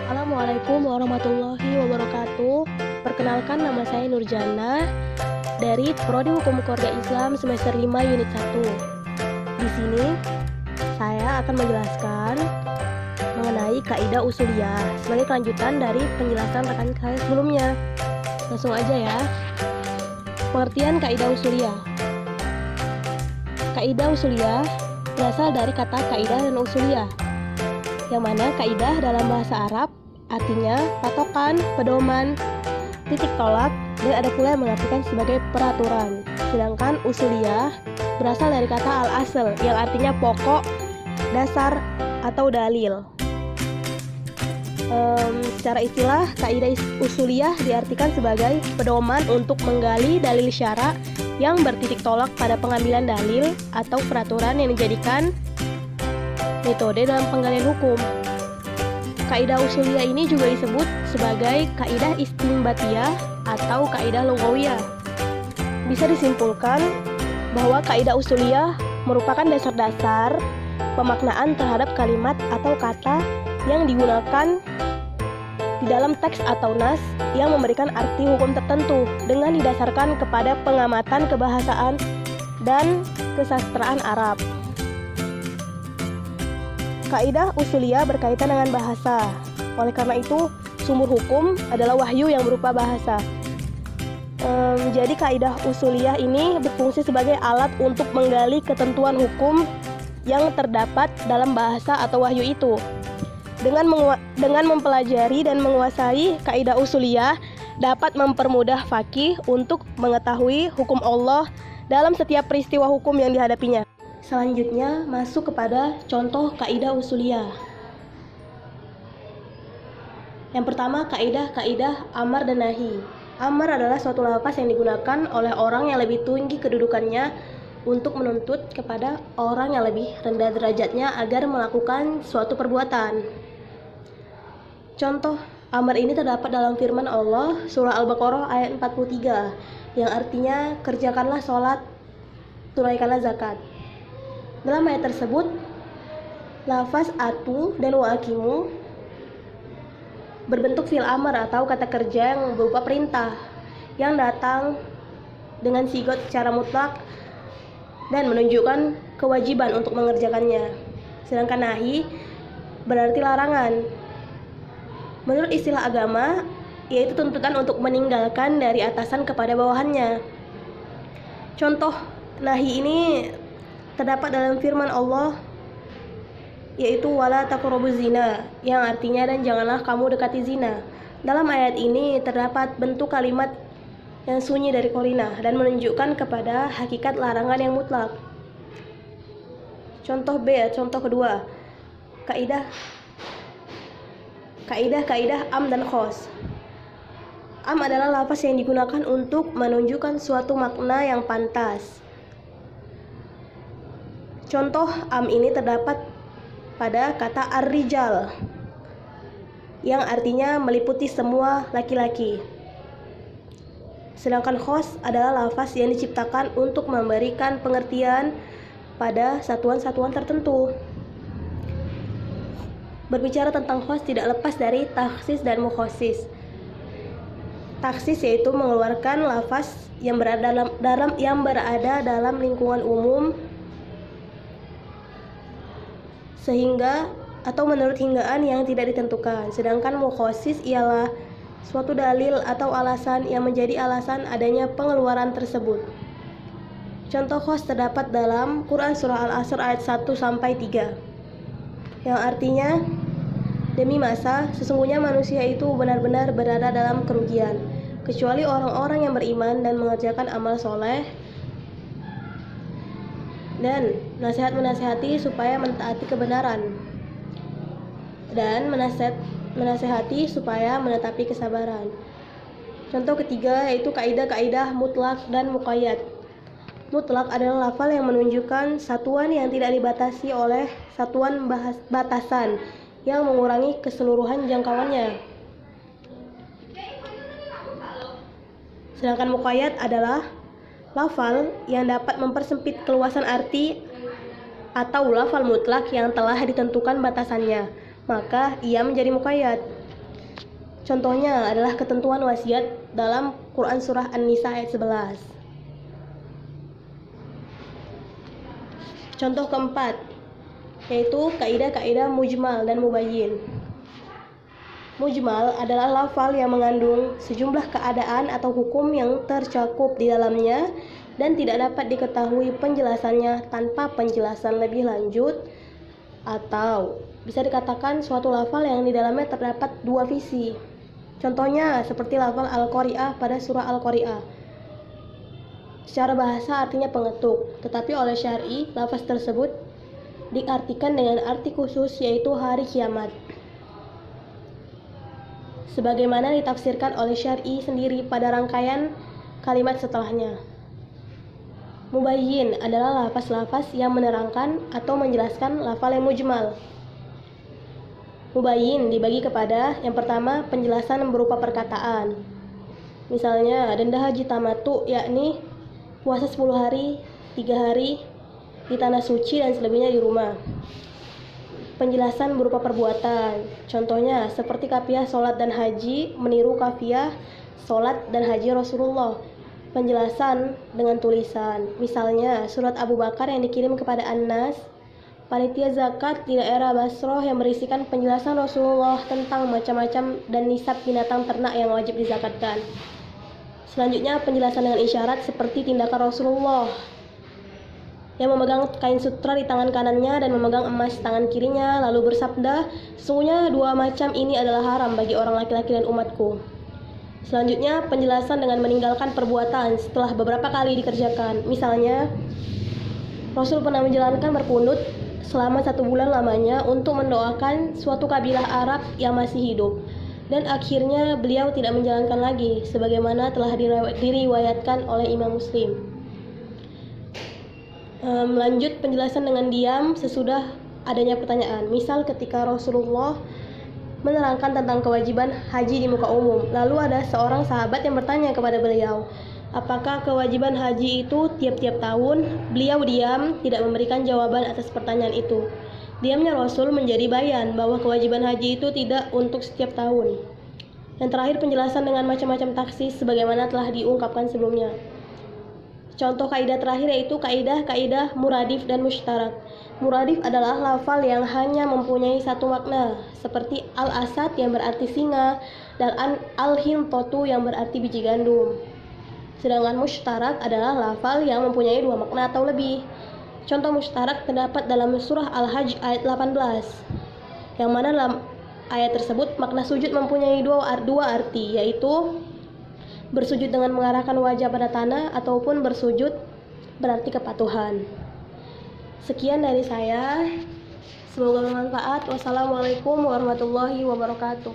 Assalamualaikum warahmatullahi wabarakatuh. Perkenalkan, nama saya Nurjana dari Prodi Hukum Keluarga Islam semester 5 unit 1. Di sini saya akan menjelaskan mengenai kaidah usuliyah sebagai kelanjutan dari penjelasan rekan saya sebelumnya. Langsung aja ya. Pengertian kaidah usuliyah. Kaidah usuliyah berasal dari kata kaidah dan usuliyah, yang mana kaidah dalam bahasa Arab artinya patokan, pedoman, titik tolak, dan ada pula yang mengartikan sebagai peraturan. Sedangkan usuliyah berasal dari kata al-asl yang artinya pokok, dasar, atau dalil. Secara istilah, kaidah usuliyah diartikan sebagai pedoman untuk menggali dalil syara yang bertitik tolak pada pengambilan dalil atau peraturan yang dijadikan metode dalam penggalian hukum. Kaidah usuliyah ini juga disebut sebagai kaidah istinbatiyah atau kaidah lughawiyah. Bisa disimpulkan bahwa kaidah usuliyah merupakan dasar-dasar pemaknaan terhadap kalimat atau kata yang digunakan di dalam teks atau nas yang memberikan arti hukum tertentu dengan didasarkan kepada pengamatan kebahasaan dan kesastraan Arab. Kaidah usuliyah berkaitan dengan bahasa. Oleh karena itu, sumber hukum adalah wahyu yang berupa bahasa. Jadi kaidah usuliyah ini berfungsi sebagai alat untuk menggali ketentuan hukum yang terdapat dalam bahasa atau wahyu itu. Dengan mempelajari dan menguasai kaidah usuliyah dapat mempermudah faqih untuk mengetahui hukum Allah dalam setiap peristiwa hukum yang dihadapinya. Selanjutnya masuk kepada contoh kaidah usuliyah. Yang pertama, kaidah amar dan nahi. Amar adalah suatu lafaz yang digunakan oleh orang yang lebih tinggi kedudukannya untuk menuntut kepada orang yang lebih rendah derajatnya agar melakukan suatu perbuatan. Contoh amar ini terdapat dalam firman Allah surah Al-Baqarah ayat 43 yang artinya kerjakanlah sholat, tunaikanlah zakat. Dalam ayat tersebut, lafaz atu dan wa'akimu berbentuk fi'il amar atau kata kerja yang berupa perintah yang datang dengan sigot secara mutlak dan menunjukkan kewajiban untuk mengerjakannya. Sedangkan nahi berarti larangan. Menurut istilah agama, yaitu tuntutan untuk meninggalkan dari atasan kepada bawahannya. Contoh nahi ini terdapat dalam firman Allah, yaitu wala taqrabuz zina, yang artinya dan janganlah kamu dekati zina. Dalam ayat ini terdapat bentuk kalimat yang sunyi dari qarinah dan menunjukkan kepada hakikat larangan yang mutlak. Contoh kedua, kaidah am dan khos. Am adalah lafaz yang digunakan untuk menunjukkan suatu makna yang pantas. Contoh am ini terdapat pada kata ar-rijal yang artinya meliputi semua laki-laki. Sedangkan khos adalah lafaz yang diciptakan untuk memberikan pengertian pada satuan-satuan tertentu. Berbicara tentang khos tidak lepas dari takhsis dan mukhassis. Takhsis yaitu mengeluarkan lafaz yang berada dalam lingkungan umum sehingga atau menurut hinggaan yang tidak ditentukan. Sedangkan mukhassis ialah suatu dalil atau alasan yang menjadi alasan adanya pengeluaran tersebut. Contoh khos terdapat dalam Quran surah Al-Asr ayat 1-3 yang artinya, demi masa sesungguhnya manusia itu benar-benar berada dalam kerugian kecuali orang-orang yang beriman dan mengerjakan amal soleh dan menasihati supaya mentaati kebenaran dan menasihati supaya menetapi kesabaran. Contoh ketiga yaitu kaidah mutlak dan muqayyad. Mutlak adalah lafal yang menunjukkan satuan yang tidak dibatasi oleh satuan batasan yang mengurangi keseluruhan jangkauannya. Sedangkan muqayyad adalah lafal yang dapat mempersempit keluasan arti atau lafal mutlak yang telah ditentukan batasannya, maka ia menjadi muqayyad. Contohnya adalah ketentuan wasiat dalam Quran Surah An-Nisa ayat 11. Contoh keempat, yaitu kaidah-kaidah mujmal dan mubayyin. Mujmal adalah lafal yang mengandung sejumlah keadaan atau hukum yang tercakup di dalamnya dan tidak dapat diketahui penjelasannya tanpa penjelasan lebih lanjut, atau bisa dikatakan suatu lafal yang di dalamnya terdapat dua visi. Contohnya seperti lafal Al-Qari'ah pada surah Al-Qari'ah. Secara bahasa artinya pengetuk, tetapi oleh syar'i lafaz tersebut diartikan dengan arti khusus, yaitu hari kiamat, sebagaimana ditafsirkan oleh syar'i sendiri pada rangkaian kalimat setelahnya. Mubayyin adalah lafaz-lafaz yang menerangkan atau menjelaskan lafal yang mujmal. Mubayyin dibagi kepada yang pertama, penjelasan berupa perkataan. Misalnya denda haji tamattu, yakni puasa 10 hari, 3 hari di tanah suci dan selebihnya di rumah. Penjelasan berupa perbuatan, contohnya seperti kafiah sholat dan haji meniru kafiah sholat dan haji Rasulullah. Penjelasan dengan tulisan, misalnya surat Abu Bakar yang dikirim kepada An-Nas, panitia zakat di daerah Basroh, yang berisikan penjelasan Rasulullah tentang macam-macam dan nisab binatang ternak yang wajib dizakatkan. Selanjutnya penjelasan dengan isyarat seperti tindakan Rasulullah yang memegang kain sutra di tangan kanannya dan memegang emas tangan kirinya, lalu bersabda, sesungguhnya dua macam ini adalah haram bagi orang laki-laki dan umatku. Selanjutnya penjelasan dengan meninggalkan perbuatan setelah beberapa kali dikerjakan. Misalnya Rasul pernah menjalankan berkunut selama 1 bulan lamanya untuk mendoakan suatu kabilah Arab yang masih hidup, dan akhirnya beliau tidak menjalankan lagi, sebagaimana telah diriwayatkan oleh Imam Muslim. Lanjut penjelasan dengan diam sesudah adanya pertanyaan. Misal ketika Rasulullah menerangkan tentang kewajiban haji di muka umum, lalu ada seorang sahabat yang bertanya kepada beliau, apakah kewajiban haji itu tiap-tiap tahun? Beliau diam, tidak memberikan jawaban atas pertanyaan itu. Diamnya Rasul menjadi bayan bahwa kewajiban haji itu tidak untuk setiap tahun. Yang terakhir penjelasan dengan macam-macam taksis sebagaimana telah diungkapkan sebelumnya. Contoh kaidah terakhir yaitu kaidah muradif dan mushtarak. Muradif adalah lafal yang hanya mempunyai satu makna, seperti al-asad yang berarti singa dan al-hintotu yang berarti biji gandum. Sedangkan mushtarak adalah lafal yang mempunyai dua makna atau lebih. Contoh mushtarak terdapat dalam surah Al-Hajj ayat 18, yang mana dalam ayat tersebut makna sujud mempunyai dua arti, yaitu bersujud dengan mengarahkan wajah pada tanah ataupun bersujud berarti kepatuhan. Sekian dari saya, semoga bermanfaat. Wassalamualaikum warahmatullahi wabarakatuh.